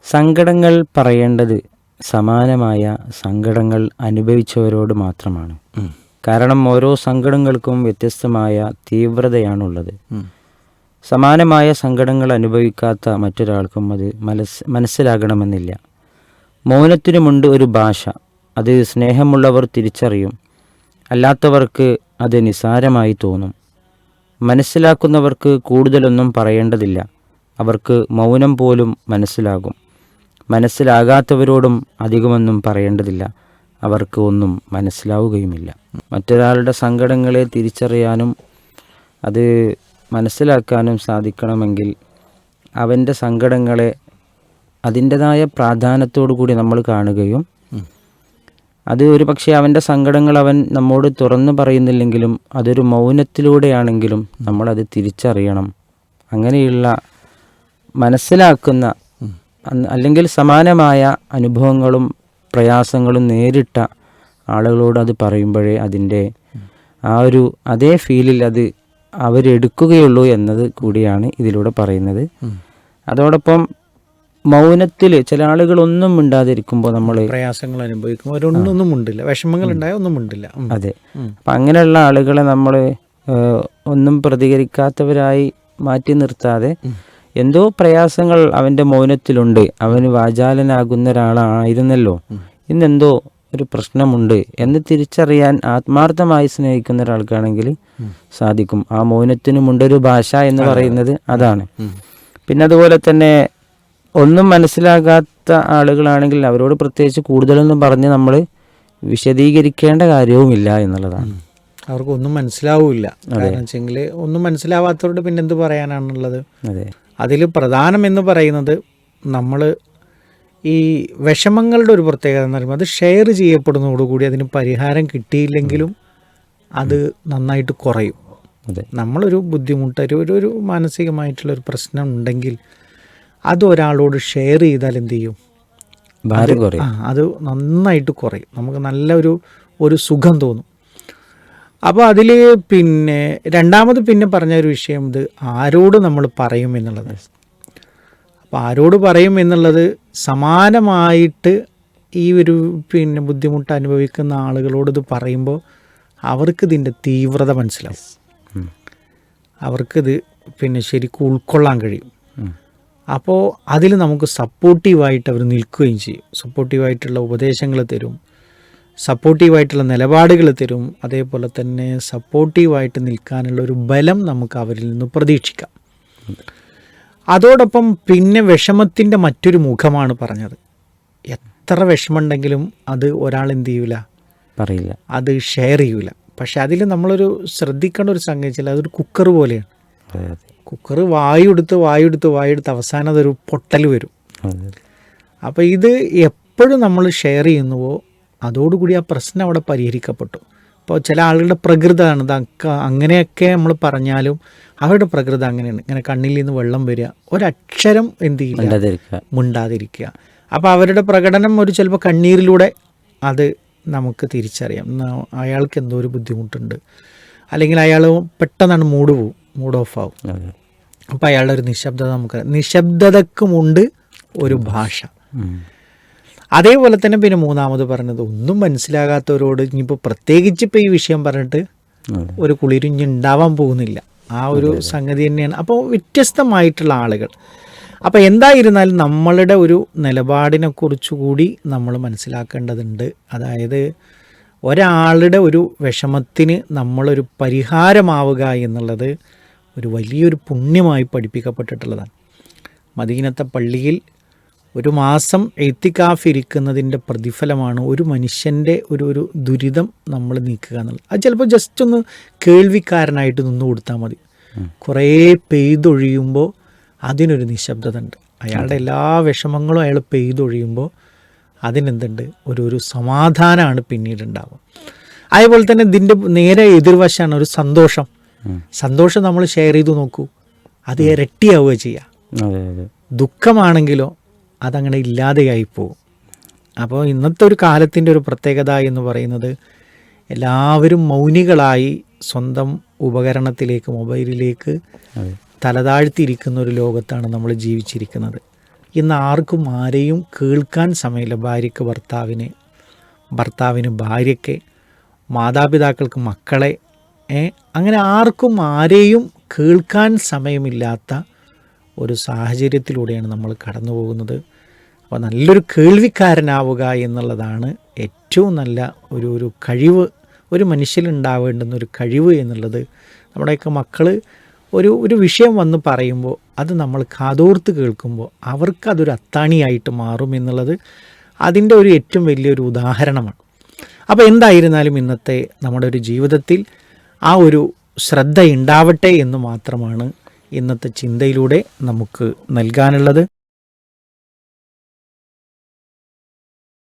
സങ്കടങ്ങൾ പറയേണ്ടത് സമാനമായ സങ്കടങ്ങൾ അനുഭവിച്ചവരോട് മാത്രമാണ്. കാരണം ഓരോ സങ്കടങ്ങൾക്കും വ്യത്യസ്തമായ തീവ്രതയാണുള്ളത്. സമാനമായ സങ്കടങ്ങൾ അനുഭവിക്കാത്ത മറ്റൊരാൾക്കും അത് മനസ്സിലാകണമെന്നില്ല. മൗനത്തിനുമുണ്ട് ഒരു ഭാഷ. അത് സ്നേഹമുള്ളവർ തിരിച്ചറിയും, അല്ലാത്തവർക്ക് അത് നിസാരമായി തോന്നും. മനസ്സിലാക്കുന്നവർക്ക് കൂടുതലൊന്നും പറയേണ്ടതില്ല, അവർക്ക് മൗനം പോലും മനസ്സിലാകും. മനസ്സിലാകാത്തവരോടും അധികമൊന്നും പറയേണ്ടതില്ല, അവർക്ക് ഒന്നും മനസ്സിലാവുകയുമില്ല. മറ്റൊരാളുടെ സങ്കടങ്ങളെ തിരിച്ചറിയാനും അത് മനസ്സിലാക്കാനും സാധിക്കണമെങ്കിൽ അവൻ്റെ സങ്കടങ്ങളെ അതിൻ്റെതായ പ്രാധാന്യത്തോടു കൂടി നമ്മൾ കാണുകയും അത് ഒരു പക്ഷേ അവൻ്റെ സങ്കടങ്ങൾ അവൻ നമ്മോട് തുറന്നു പറയുന്നില്ലെങ്കിലും അതൊരു മൗനത്തിലൂടെയാണെങ്കിലും നമ്മളത് തിരിച്ചറിയണം. അങ്ങനെയുള്ള മനസ്സിലാക്കുന്ന അല്ലെങ്കിൽ സമാനമായ അനുഭവങ്ങളും പ്രയാസങ്ങളും നേരിട്ട ആളുകളോട് അത് പറയുമ്പോഴേ അതിൻ്റെ ആ ഒരു അതേ ഫീലിൽ അത് അവരെടുക്കുകയുള്ളൂ എന്നത് കൂടിയാണ് ഇതിലൂടെ പറയുന്നത്. അതോടൊപ്പം മൗനത്തിൽ ചില ആളുകൾ ഒന്നും മിണ്ടാതിരിക്കുമ്പോൾ നമ്മൾ പ്രയാസങ്ങൾ അനുഭവിക്കുമ്പോൾ അവരൊന്നും ഉണ്ടില്ല, വിഷമങ്ങൾ ഉണ്ടായ ഒന്നും ഉണ്ടില്ല. അതെ, അപ്പം അങ്ങനെയുള്ള ആളുകളെ നമ്മൾ ഒന്നും പ്രതികരിക്കാത്തവരായി മാറ്റി നിർത്താതെ എന്തോ പ്രയാസങ്ങൾ അവൻ്റെ മൗനത്തിലുണ്ട്, അവന് വാചാലനാകുന്ന ഒരാളായിരുന്നല്ലോ, ഇന്നെന്തോ ഒരു പ്രശ്നമുണ്ട് എന്ന് തിരിച്ചറിയാൻ ആത്മാർത്ഥമായി സ്നേഹിക്കുന്ന ഒരാൾക്കാണെങ്കിൽ സാധിക്കും. ആ മൗനത്തിനുമുണ്ടൊരു ഭാഷ എന്ന് പറയുന്നത് അതാണ്. പിന്നെ അതുപോലെ തന്നെ ഒന്നും മനസ്സിലാകാത്ത ആളുകളാണെങ്കിൽ അവരോട് പ്രത്യേകിച്ച് കൂടുതലൊന്നും പറഞ്ഞ് നമ്മൾ വിശദീകരിക്കേണ്ട കാര്യവുമില്ല എന്നുള്ളതാണ്. അവർക്കൊന്നും മനസ്സിലാവില്ല. കാരണം വെച്ചെങ്കിൽ ഒന്നും മനസ്സിലാവാത്തവരോട് പിന്നെ എന്ത് പറയാനാണുള്ളത്. അതെ, അതിൽ പ്രധാനം എന്ന് പറയുന്നത് നമ്മൾ ഈ വിഷമങ്ങളുടെ ഒരു പ്രത്യേകത എന്ന് പറയുമ്പോൾ അത് ഷെയർ ചെയ്യപ്പെടുന്നതോടുകൂടി അതിന് പരിഹാരം കിട്ടിയില്ലെങ്കിലും അത് നന്നായിട്ട് കുറയും. നമ്മളൊരു ബുദ്ധിമുട്ട് ഒരു മാനസികമായിട്ടുള്ളൊരു പ്രശ്നം ഉണ്ടെങ്കിൽ അത് ഒരാളോട് ഷെയർ ചെയ്താൽ എന്ത് ചെയ്യും, അത് നന്നായിട്ട് കുറയും. നമുക്ക് നല്ലൊരു സുഖം തോന്നും. അപ്പോൾ അതിൽ പിന്നെ രണ്ടാമത് പിന്നെ പറഞ്ഞ ഒരു വിഷയം ഇത് ആരോട് നമ്മൾ പറയും എന്നുള്ളത്. അപ്പോൾ ആരോട് പറയും എന്നുള്ളത് സമാനമായിട്ട് ഈ ഒരു പിന്നെ ബുദ്ധിമുട്ട് അനുഭവിക്കുന്ന ആളുകളോട് ഇത് പറയുമ്പോൾ അവർക്കിതിൻ്റെ തീവ്രത മനസ്സിലാവും, അവർക്കിത് പിന്നെ ശരിക്കും ഉൾക്കൊള്ളാൻ കഴിയും. അപ്പോൾ അതിൽ നമുക്ക് സപ്പോർട്ടീവായിട്ട് അവർ നിൽക്കുകയും ചെയ്യും. സപ്പോർട്ടീവായിട്ടുള്ള ഉപദേശങ്ങൾ തരും, സപ്പോർട്ടീവായിട്ടുള്ള നിലപാടുകൾ തരും. അതേപോലെ തന്നെ സപ്പോർട്ടീവായിട്ട് നിൽക്കാനുള്ള ഒരു ബലം നമുക്ക് അവരിൽ നിന്ന് പ്രതീക്ഷിക്കാം. അതോടൊപ്പം പിന്നെ വിഷമത്തിൻ്റെ മറ്റൊരു മുഖമാണ് പറഞ്ഞത്. എത്ര വിഷമമുണ്ടെങ്കിലും അത് ഒരാൾ എന്ത് ചെയ്യൂല, പറയില്ല, അത് ഷെയർ ചെയ്യൂല. പക്ഷെ അതിൽ നമ്മളൊരു ശ്രദ്ധിക്കേണ്ട ഒരു സംഗതി വെച്ചാൽ അതൊരു കുക്കർ പോലെയാണ്. കുക്കർ വായുടുത്ത് അവസാനം അതൊരു പൊട്ടൽ വരും. അപ്പോൾ ഇത് എപ്പോഴും നമ്മൾ ഷെയർ ചെയ്യുന്നുവോ അതോടുകൂടി ആ പ്രശ്നം അവിടെ പരിഹരിക്കപ്പെട്ടു. ഇപ്പോൾ ചില ആളുകളുടെ പ്രകൃതമാണ് അങ്ങനെയൊക്കെ നമ്മൾ പറഞ്ഞാലും അവരുടെ പ്രകൃതി അങ്ങനെയാണ്. ഇങ്ങനെ കണ്ണിൽ നിന്ന് വെള്ളം വരിക, ഒരക്ഷരം എന്ത് ചെയ്യില്ല, മിണ്ടാതിരിക്കുക. അപ്പോൾ അവരുടെ പ്രകടനം ഒരു ചിലപ്പോൾ കണ്ണീരിലൂടെ അത് നമുക്ക് തിരിച്ചറിയാം. അയാൾക്ക് എന്തോ ഒരു ബുദ്ധിമുട്ടുണ്ട്, അല്ലെങ്കിൽ അയാൾ പെട്ടെന്നാണ് മൂഡ് ഓഫ് ആവും. അപ്പോൾ അയാളുടെ ഒരു നിശബ്ദത നമുക്കറിയാം. നിശബ്ദതക്കുമുണ്ട് ഒരു ഭാഷ. അതേപോലെ തന്നെ പിന്നെ മൂന്നാമത് പറഞ്ഞത് ഒന്നും മനസ്സിലാകാത്തവരോട് ഇനിയിപ്പോൾ പ്രത്യേകിച്ച് ഇപ്പോൾ ഈ വിഷയം പറഞ്ഞിട്ട് ഒരു കുളിരിഞ്ഞ് ഉണ്ടാവാൻ പോകുന്നില്ല. ആ ഒരു സംഗതി തന്നെയാണ്. അപ്പോൾ വ്യത്യസ്തമായിട്ടുള്ള ആളുകൾ. അപ്പോൾ എന്തായിരുന്നാലും നമ്മളുടെ ഒരു നിലപാടിനെ കുറിച്ചുകൂടി നമ്മൾ മനസ്സിലാക്കേണ്ടതുണ്ട്. അതായത് ഒരാളുടെ ഒരു വിഷമത്തിന് നമ്മളൊരു പരിഹാരമാവുക എന്നുള്ളത് ഒരു വലിയൊരു പുണ്യമായി പഠിപ്പിക്കപ്പെട്ടിട്ടുള്ളതാണ്. മദീനത്തെ പള്ളിയിൽ ഒരു മാസം എത്തിക്കാഫ് ഇരിക്കുന്നതിൻ്റെ പ്രതിഫലമാണ് ഒരു മനുഷ്യൻ്റെ ഒരു ദുരിതം നമ്മൾ നീക്കുക എന്നുള്ളത്. അത് ചിലപ്പോൾ ജസ്റ്റ് ഒന്ന് കേൾവിക്കാരനായിട്ട് നിന്ന് കൊടുത്താൽ മതി. കുറേ പെയ്തൊഴിയുമ്പോൾ അതിനൊരു നിശബ്ദത ഉണ്ട്. അയാളുടെ എല്ലാ വിഷമങ്ങളും അയാൾ പെയ്തൊഴിയുമ്പോൾ അതിനെന്തുണ്ട്, ഒരു സമാധാനമാണ് പിന്നീട് ഉണ്ടാവുക. അതേപോലെ തന്നെ ഇതിൻ്റെ നേരെ എതിർവശമാണ് ഒരു സന്തോഷം. സന്തോഷം നമ്മൾ ഷെയർ ചെയ്ത് നോക്കൂ, അത് ഇരട്ടിയാവുക ചെയ്യുക. ദുഃഖമാണെങ്കിലോ അതങ്ങനെ ഇല്ലാതെയായി പോകും. അപ്പോൾ ഇന്നത്തെ ഒരു കാലത്തിൻ്റെ ഒരു പ്രത്യേകത എന്ന് പറയുന്നത് എല്ലാവരും മൗനികളായി സ്വന്തം ഉപകരണത്തിലേക്ക്, മൊബൈലിലേക്ക് തലതാഴ്ത്തിയിരിക്കുന്ന ഒരു ലോകത്താണ് നമ്മൾ ജീവിച്ചിരിക്കുന്നത്. ഇന്ന് ആർക്കും ആരെയും കേൾക്കാൻ സമയമില്ല. ഭാര്യയ്ക്ക് ഭർത്താവിന്, ഭർത്താവിന് ഭാര്യയ്ക്ക്, മാതാപിതാക്കൾക്ക് മക്കളെ, അങ്ങനെ ആർക്കും ആരെയും കേൾക്കാൻ സമയമില്ലാത്ത ഒരു സാഹചര്യത്തിലൂടെയാണ് നമ്മൾ കടന്നു പോകുന്നത്. അപ്പോൾ നല്ലൊരു കേൾവിക്കാരനാവുക എന്നുള്ളതാണ് ഏറ്റവും നല്ല ഒരു കഴിവ്, ഒരു മനുഷ്യനുണ്ടാവേണ്ടുന്ന ഒരു കഴിവ് എന്നുള്ളത്. നമ്മുടെയൊക്കെ മക്കൾ ഒരു വിഷയം വന്ന് പറയുമ്പോൾ അത് നമ്മൾ കാതോർത്ത് കേൾക്കുമ്പോൾ അവർക്കതൊരു അത്താണിയായിട്ട് മാറും എന്നുള്ളത് അതിൻ്റെ ഒരു ഏറ്റവും വലിയൊരു ഉദാഹരണമാണ്. അപ്പോൾ എന്തായിരുന്നാലും ഇന്നത്തെ നമ്മുടെ ഒരു ജീവിതത്തിൽ ആ ഒരു ശ്രദ്ധ ഉണ്ടാവട്ടെ എന്ന് മാത്രമാണ് ഇന്നത്തെ ചിന്തയിലൂടെ നമുക്ക് നൽകാനുള്ളത്.